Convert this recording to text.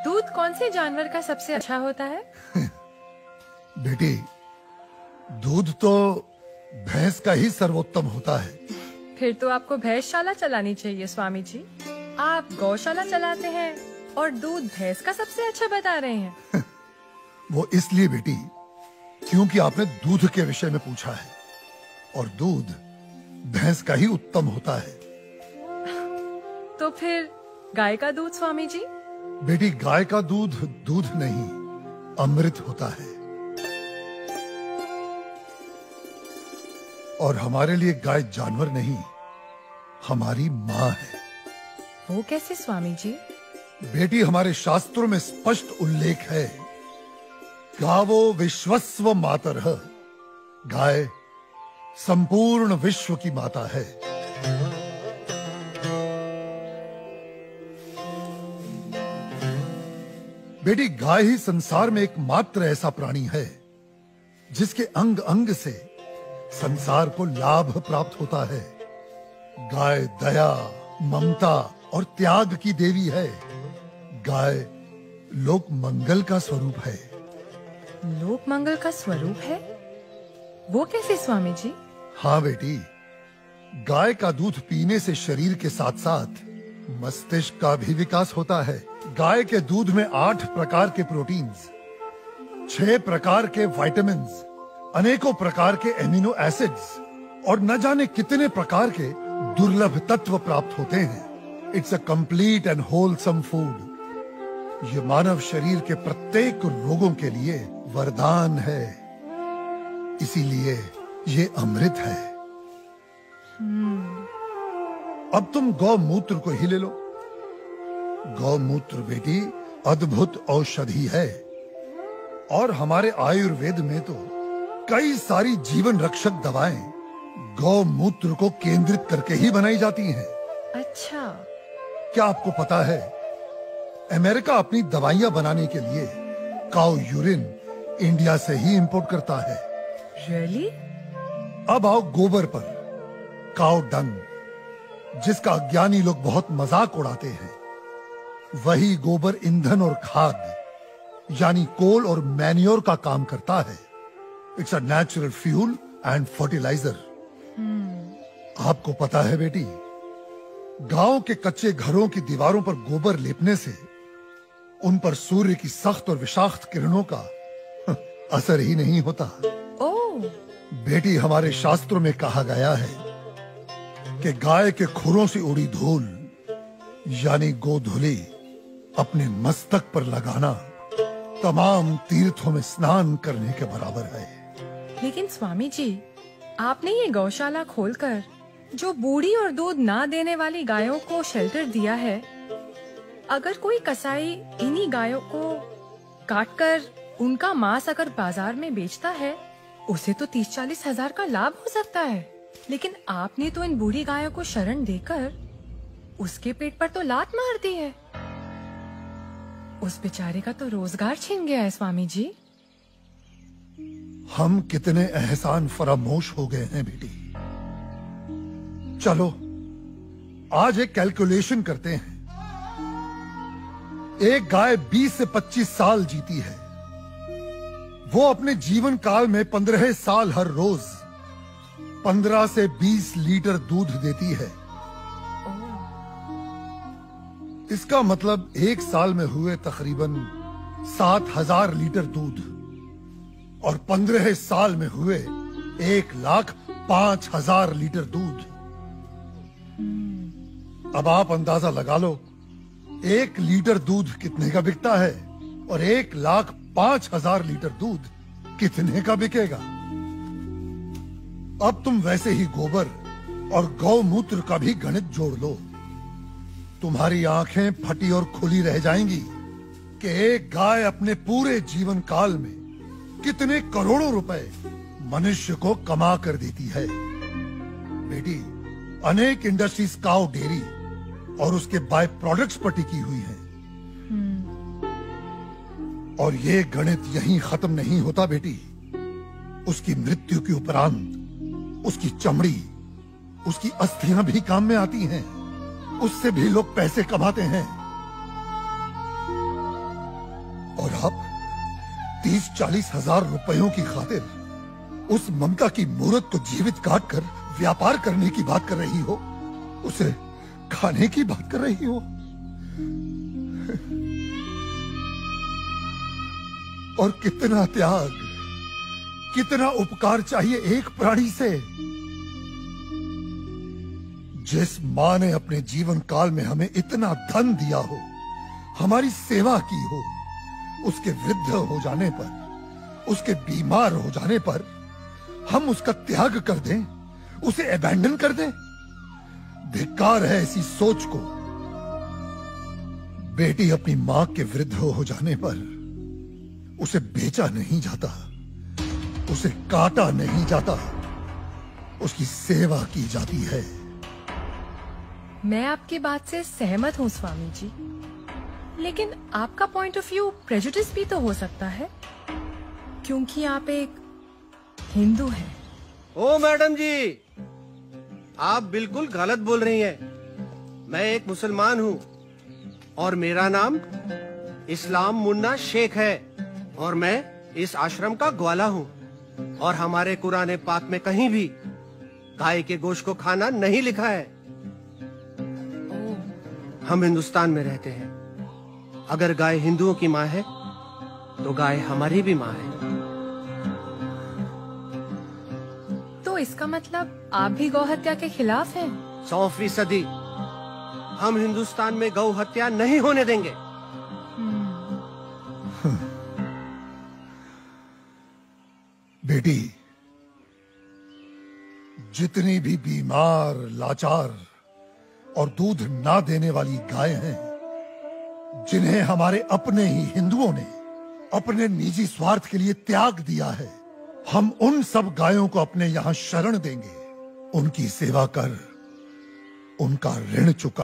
दूध कौन से जानवर का सबसे अच्छा होता है? बेटी, दूध तो भैंस का ही सर्वोत्तम होता है। फिर तो आपको भैंसशाला चलानी चाहिए स्वामी जी। आप गौशाला चलाते हैं और दूध भैंस का सबसे अच्छा बता रहे हैं। वो इसलिए बेटी क्योंकि आपने दूध के विषय में पूछा है, और दूध भैंस का ही उत्तम होता है। तो फिर गाय का दूध स्वामी जी? बेटी, गाय का दूध दूध नहीं, अमृत होता है। और हमारे लिए गाय जानवर नहीं, हमारी माँ है। वो कैसे स्वामी जी? बेटी, हमारे शास्त्रों में स्पष्ट उल्लेख है, गावो विश्वस्व मातरः, गाय संपूर्ण विश्व की माता है। बेटी, गाय ही संसार में एकमात्र ऐसा प्राणी है जिसके अंग अंग से संसार को लाभ प्राप्त होता है। गाय दया, ममता और त्याग की देवी है। गाय लोक मंगल का स्वरूप है। लोक मंगल का स्वरूप है? वो कैसे स्वामी जी? हाँ बेटी, गाय का दूध पीने से शरीर के साथ साथ मस्तिष्क का भी विकास होता है। गाय के दूध में 8 प्रकार के प्रोटीन्स, 6 प्रकार के विटामिन्स, अनेकों प्रकार के एमिनो एसिड्स और न जाने कितने प्रकार के दुर्लभ तत्व प्राप्त होते हैं। It's a complete and wholesome food. ये मानव शरीर के प्रत्येक रोगों के लिए वरदान है, इसीलिए ये अमृत है। अब तुम गौमूत्र को ही ले लो। गौमूत्र बेटी अद्भुत औषधि है, और हमारे आयुर्वेद में तो कई सारी जीवन रक्षक दवाएं गौमूत्र को केंद्रित करके ही बनाई जाती हैं। अच्छा। क्या आपको पता है, अमेरिका अपनी दवाइयां बनाने के लिए काऊ यूरिन इंडिया से ही इंपोर्ट करता है। रियली? अब आओ गोबर पर। काऊ डंग, जिसका अज्ञानी लोग बहुत मजाक उड़ाते हैं, वही गोबर ईंधन और खाद यानी कोल और मैन्योर का काम करता है। It's a natural fuel and fertiliser. आपको पता है बेटी, गांव के कच्चे घरों की दीवारों पर गोबर लेपने से उन पर सूर्य की सख्त और विषाक्त किरणों का असर ही नहीं होता। ओह। बेटी, हमारे शास्त्रों में कहा गया है कि गाय के खुरों से उड़ी धूल यानी गोधूली अपने मस्तक पर लगाना तमाम तीर्थों में स्नान करने के बराबर है। लेकिन स्वामी जी, आपने ये गौशाला खोलकर जो बूढ़ी और दूध ना देने वाली गायों को शेल्टर दिया है, अगर कोई कसाई इन्हीं गायों को काटकर उनका मांस अगर बाजार में बेचता है, उसे तो 30-40 हजार का लाभ हो सकता है। लेकिन आपने तो इन बूढ़ी गायों को शरण देकर उसके पेट पर तो लात मार दी है। उस बेचारे का तो रोजगार छिन गया है स्वामी जी। हम कितने एहसान फरामोश हो गए हैं बेटी। चलो आज एक कैलकुलेशन करते हैं। एक गाय 20 से 25 साल जीती है। वो अपने जीवन काल में 15 साल हर रोज 15 से 20 लीटर दूध देती है। इसका मतलब एक साल में हुए तकरीबन 7,000 लीटर दूध, और 15 साल में हुए 1,05,000 लीटर दूध। अब आप अंदाजा लगा लो 1 लीटर दूध कितने का बिकता है, और 1,05,000 लीटर दूध कितने का बिकेगा। अब तुम वैसे ही गोबर और गौमूत्र का भी गणित जोड़ लो। तुम्हारी आंखें फटी और खुली रह जाएंगी कि एक गाय अपने पूरे जीवन काल में कितने करोड़ों रुपए मनुष्य को कमा कर देती है। बेटी, अनेक इंडस्ट्रीज काऊ डेयरी और उसके बाय प्रोडक्ट्स पर टिकी हुई हैं। और ये गणित यहीं खत्म नहीं होता बेटी। उसकी मृत्यु के उपरांत उसकी चमड़ी, उसकी अस्थियां भी काम में आती हैं। उससे भी लोग पैसे कमाते हैं। और आप 30-40 हजार रुपयों की खातिर उस ममता की मूर्त को जीवित काट कर व्यापार करने की बात कर रही हो, उसे खाने की बात कर रही हो। और कितना त्याग, कितना उपकार चाहिए एक प्राणी से। जिस मां ने अपने जीवन काल में हमें इतना धन दिया हो, हमारी सेवा की हो, उसके वृद्ध हो जाने पर, उसके बीमार हो जाने पर हम उसका त्याग कर दें, उसे अबैंडन कर दें। धिक्कार है ऐसी सोच को। बेटी अपनी मां के वृद्ध हो जाने पर उसे बेचा नहीं जाता, उसे काटा नहीं जाता, उसकी सेवा की जाती है। मैं आपकी बात से सहमत हूँ स्वामी जी, लेकिन आपका पॉइंट ऑफ व्यू प्रेजुडिस भी तो हो सकता है, क्योंकि आप एक हिंदू हैं। ओ मैडम जी, आप बिल्कुल गलत बोल रही हैं। मैं एक मुसलमान हूँ और मेरा नाम इस्लाम मुन्ना शेख है और मैं इस आश्रम का ग्वाला हूँ। और हमारे कुरान पाक में कहीं भी गाय के गोश्त को खाना नहीं लिखा है। हम हिंदुस्तान में रहते हैं। अगर गाय हिंदुओं की माँ है तो गाय हमारी भी माँ है। तो इसका मतलब आप भी गौ हत्या के खिलाफ हैं? 100%। हम हिंदुस्तान में गौ हत्या नहीं होने देंगे। बेटी, जितनी भी बीमार, लाचार और दूध ना देने वाली गाय हैं, जिन्हें हमारे अपने ही हिंदुओं ने अपने निजी स्वार्थ के लिए त्याग दिया है, हम उन सब गायों को अपने यहां शरण देंगे। उनकी सेवा कर उनका ऋण चुका